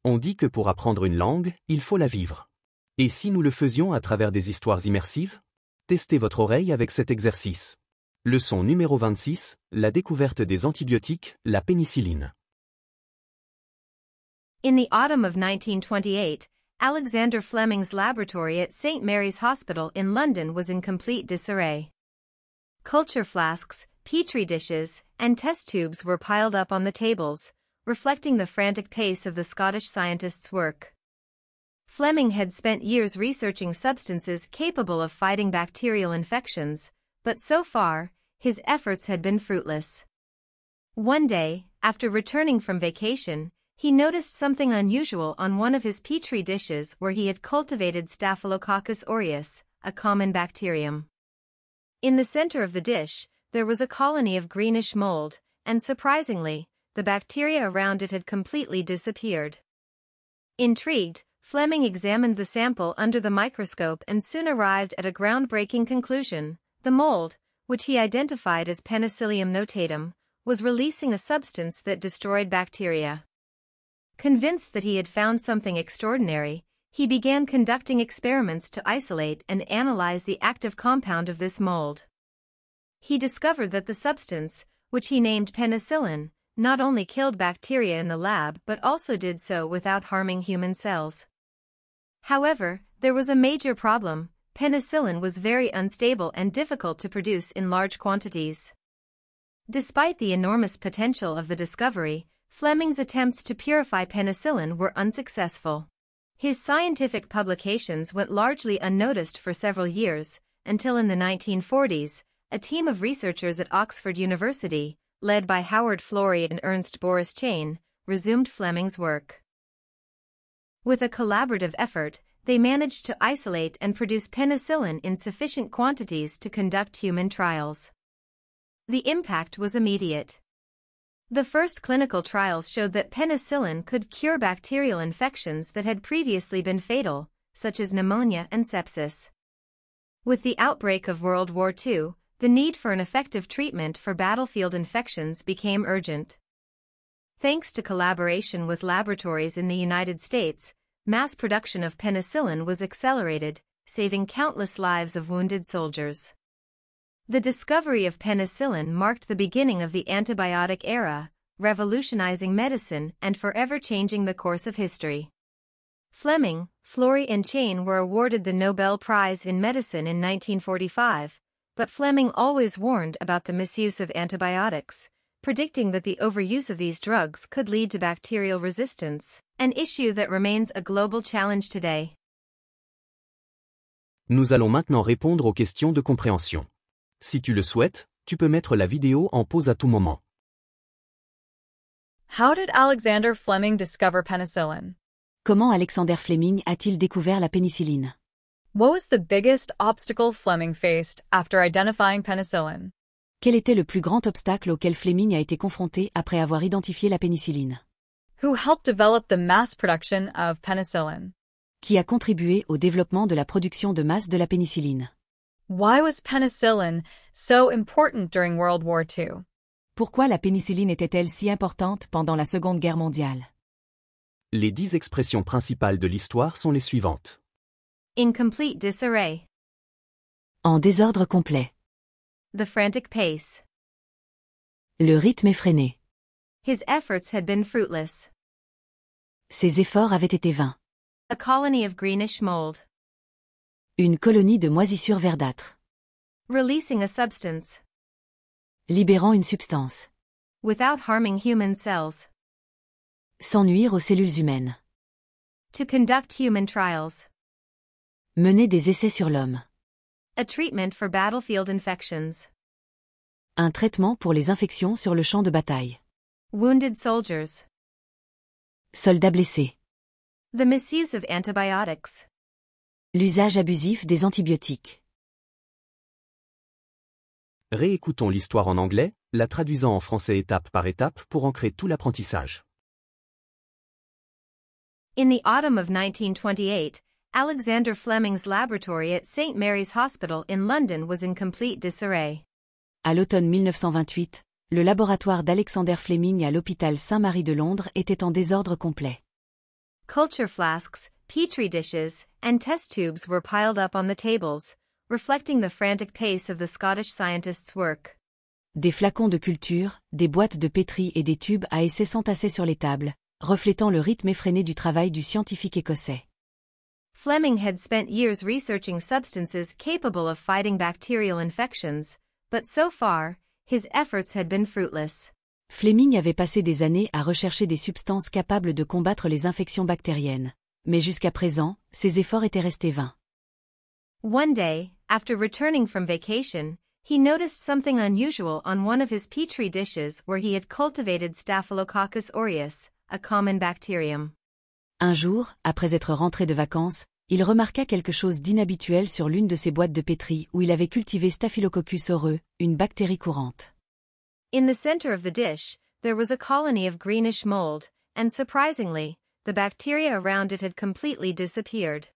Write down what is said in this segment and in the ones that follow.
On dit que pour apprendre une langue, il faut la vivre. Et si nous le faisions à travers des histoires immersives? Testez votre oreille avec cet exercice. Leçon numéro 26, la découverte des antibiotiques, la pénicilline. In the autumn of 1928, Alexander Fleming's laboratory at St. Mary's Hospital in London was in complete disarray. Culture flasks, petri dishes, and test tubes were piled up on the tables, reflecting the frantic pace of the Scottish scientist's work. Fleming had spent years researching substances capable of fighting bacterial infections, but so far, his efforts had been fruitless. One day, after returning from vacation, he noticed something unusual on one of his petri dishes where he had cultivated Staphylococcus aureus, a common bacterium. In the center of the dish, there was a colony of greenish mold, and surprisingly, the bacteria around it had completely disappeared. Intrigued, Fleming examined the sample under the microscope and soon arrived at a groundbreaking conclusion. The mold, which he identified as Penicillium notatum, was releasing a substance that destroyed bacteria. Convinced that he had found something extraordinary, he began conducting experiments to isolate and analyze the active compound of this mold. He discovered that the substance, which he named penicillin, not only killed bacteria in the lab but also did so without harming human cells. However, there was a major problem: penicillin was very unstable and difficult to produce in large quantities. Despite the enormous potential of the discovery, Fleming's attempts to purify penicillin were unsuccessful. His scientific publications went largely unnoticed for several years, until in the 1940s, a team of researchers at Oxford University, led by Howard Florey and Ernst Boris Chain, resumed Fleming's work. With a collaborative effort, they managed to isolate and produce penicillin in sufficient quantities to conduct human trials. The impact was immediate. The first clinical trials showed that penicillin could cure bacterial infections that had previously been fatal, such as pneumonia and sepsis. With the outbreak of World War II, the need for an effective treatment for battlefield infections became urgent. Thanks to collaboration with laboratories in the United States, mass production of penicillin was accelerated, saving countless lives of wounded soldiers. The discovery of penicillin marked the beginning of the antibiotic era, revolutionizing medicine and forever changing the course of history. Fleming, Florey and Chain were awarded the Nobel Prize in Medicine in 1945, but Fleming always warned about the misuse of antibiotics, predicting that the overuse of these drugs could lead to bacterial resistance, an issue that remains a global challenge today. Nous allons maintenant répondre aux questions de compréhension. Si tu le souhaites, tu peux mettre la vidéo en pause à tout moment. How did Alexander Fleming discover penicillin? Comment Alexander Fleming a-t-il découvert la pénicilline? What was the biggest obstacle Fleming faced after identifying penicillin? Quel était le plus grand obstacle auquel Fleming a été confronté après avoir identifié la pénicilline? Who helped develop the mass production of penicillin? Qui a contribué au développement de la production de masse de la pénicilline? Why was penicillin so important during World War II? Pourquoi la pénicilline était-elle si importante pendant la Seconde Guerre mondiale? Les 10 expressions principales de l'histoire sont les suivantes. In complete disarray. En désordre complet. The frantic pace. Le rythme effréné. His efforts had been fruitless. Ses efforts avaient été vains. A colony of greenish mold. Une colonie de moisissures verdâtres. Releasing a substance. Libérant une substance. Without harming human cells. Sans nuire aux cellules humaines. To conduct human trials. Mener des essais sur l'homme. A treatment for battlefield infections. Un traitement pour les infections sur le champ de bataille. Wounded soldiers. Soldats blessés. The misuse of antibiotics. L'usage abusif des antibiotiques. Réécoutons l'histoire en anglais, la traduisant en français étape par étape pour ancrer tout l'apprentissage. In the autumn of 1928, Alexander Fleming's laboratory at St. Mary's Hospital in London was in complete disarray. À l'automne 1928, le laboratoire d'Alexander Fleming à l'hôpital Saint-Mary de Londres était en désordre complet. Culture flasks, petri dishes, and test tubes were piled up on the tables, reflecting the frantic pace of the Scottish scientist's work. Des flacons de culture, des boîtes de pétri et des tubes à essai s'entassaient sur les tables, reflétant le rythme effréné du travail du scientifique écossais. Fleming had spent years researching substances capable of fighting bacterial infections, but so far, his efforts had been fruitless. Fleming avait passé des années à rechercher des substances capables de combattre les infections bactériennes. Mais jusqu'à présent, ses efforts étaient restés vains. One day, after returning from vacation, he noticed something unusual on one of his petri dishes where he had cultivated Staphylococcus aureus, a common bacterium. Un jour, après être rentré de vacances, il remarqua quelque chose d'inhabituel sur l'une de ses boîtes de pétri où il avait cultivé Staphylococcus aureus, une bactérie courante. In the center of the dish, there was a colony of greenish mold, and surprisingly, the bacteria around it had completely disappeared.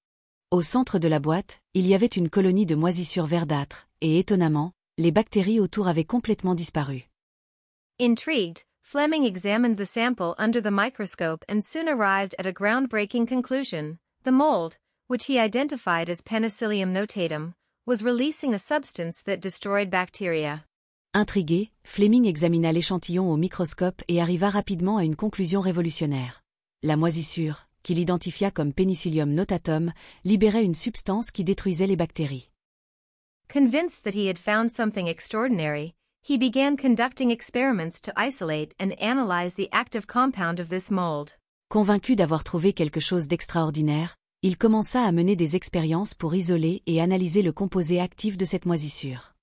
Au centre de la boîte, il y avait une colonie de moisissures verdâtres, et étonnamment, les bactéries autour avaient complètement disparu. Intrigued, Fleming examined the sample under the microscope and soon arrived at a groundbreaking conclusion. The mold, which he identified as Penicillium notatum, was releasing a substance that destroyed bacteria. Intrigué, Fleming examina l'échantillon au microscope et arriva rapidement à une conclusion révolutionnaire. La moisissure, qu'il identifia comme Penicillium notatum, libérait une substance qui détruisait les bactéries. Convinced that he had found something extraordinary, he began conducting experiments to isolate and analyze the active compound of this mold. Convaincu d'avoir trouvé quelque chose d'extraordinaire, il commença à mener des expériences pour isoler et analyser le composé actif de cette moisissure.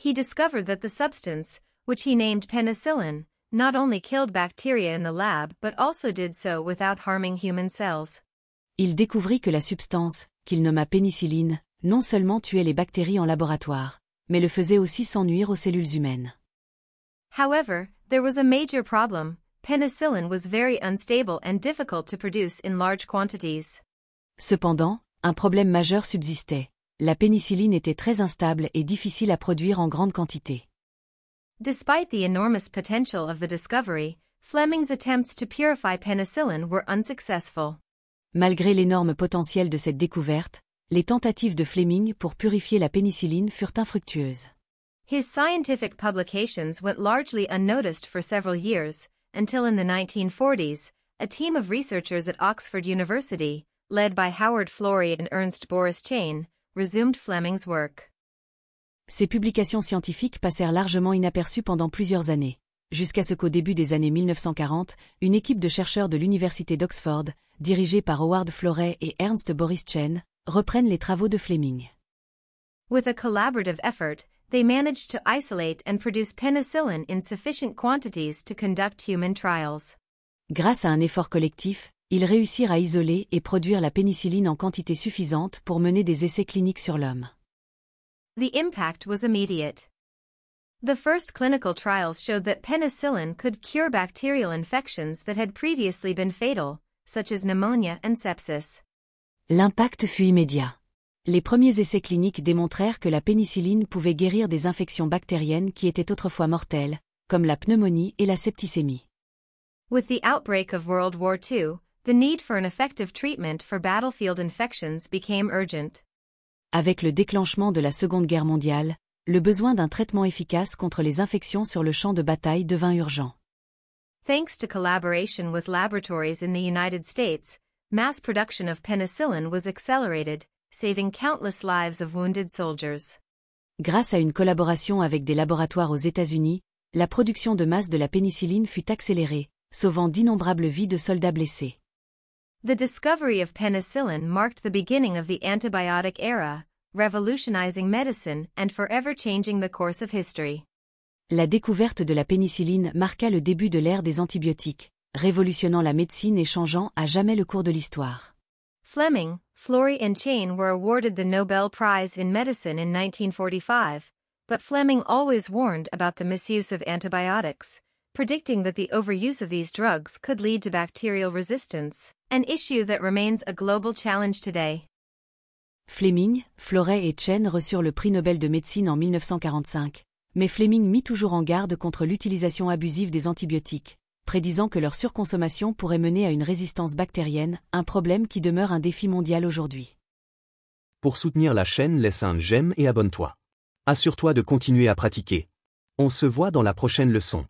He discovered that the substance, which he named penicillin, not only killed bacteria in the lab but also did so without harming human cells. Il découvrit que la substance, qu'il nomma pénicilline, non seulement tuait les bactéries en laboratoire, mais le faisait aussi sans nuire aux cellules humaines. However, there was a major problem. Penicillin was very unstable and difficult to produce in large quantities. Cependant, un problème majeur subsistait. La pénicilline était très instable et difficile à produire en grande quantité. Despite the enormous potential of the discovery, Fleming's attempts to purify penicillin were unsuccessful. Malgré l'énorme potentiel de cette découverte, les tentatives de Fleming pour purifier la pénicilline furent infructueuses. His scientific publications went largely unnoticed for several years, until in the 1940s, a team of researchers at Oxford University, led by Howard Florey and Ernst Boris Chain, resumed Fleming's work. Ces publications scientifiques passèrent largement inaperçues pendant plusieurs années, jusqu'à ce qu'au début des années 1940, une équipe de chercheurs de l'université d'Oxford, dirigée par Howard Florey et Ernst Boris Chain, reprenne les travaux de Fleming. With a collaborative effort, they managed to isolate and produce penicillin in sufficient quantities to conduct human trials. Grâce à un effort collectif, ils réussirent à isoler et produire la pénicilline en quantité suffisante pour mener des essais cliniques sur l'homme. The impact was immediate. The first clinical trials showed that penicillin could cure bacterial infections that had previously been fatal, such as pneumonia and sepsis. L'impact fut immédiat. Les premiers essais cliniques démontrèrent que la pénicilline pouvait guérir des infections bactériennes qui étaient autrefois mortelles, comme la pneumonie et la septicémie. With the outbreak of World War II, the need for an effective treatment for battlefield infections became urgent. Avec le déclenchement de la Seconde Guerre mondiale, le besoin d'un traitement efficace contre les infections sur le champ de bataille devint urgent. Thanks to collaboration with laboratories in the United States, mass production of penicillin was accelerated, saving countless lives of wounded soldiers. Grâce à une collaboration avec des laboratoires aux États-Unis, la production de masse de la pénicilline fut accélérée, sauvant d'innombrables vies de soldats blessés. The discovery of penicillin marked the beginning of the antibiotic era, revolutionizing medicine and forever changing the course of history. La découverte de la pénicilline marqua le début de l'ère des antibiotiques, révolutionnant la médecine et changeant à jamais le cours de l'histoire. Fleming, Florey and Chain were awarded the Nobel Prize in Medicine in 1945, but Fleming always warned about the misuse of antibiotics, predicting that the overuse of these drugs could lead to bacterial resistance, an issue that remains a global challenge today. Fleming, Florey et Chain reçurent le prix Nobel de médecine en 1945, mais Fleming mit toujours en garde contre l'utilisation abusive des antibiotiques, prédisant que leur surconsommation pourrait mener à une résistance bactérienne, un problème qui demeure un défi mondial aujourd'hui. Pour soutenir la chaîne, laisse un j'aime et abonne-toi. Assure-toi de continuer à pratiquer. On se voit dans la prochaine leçon.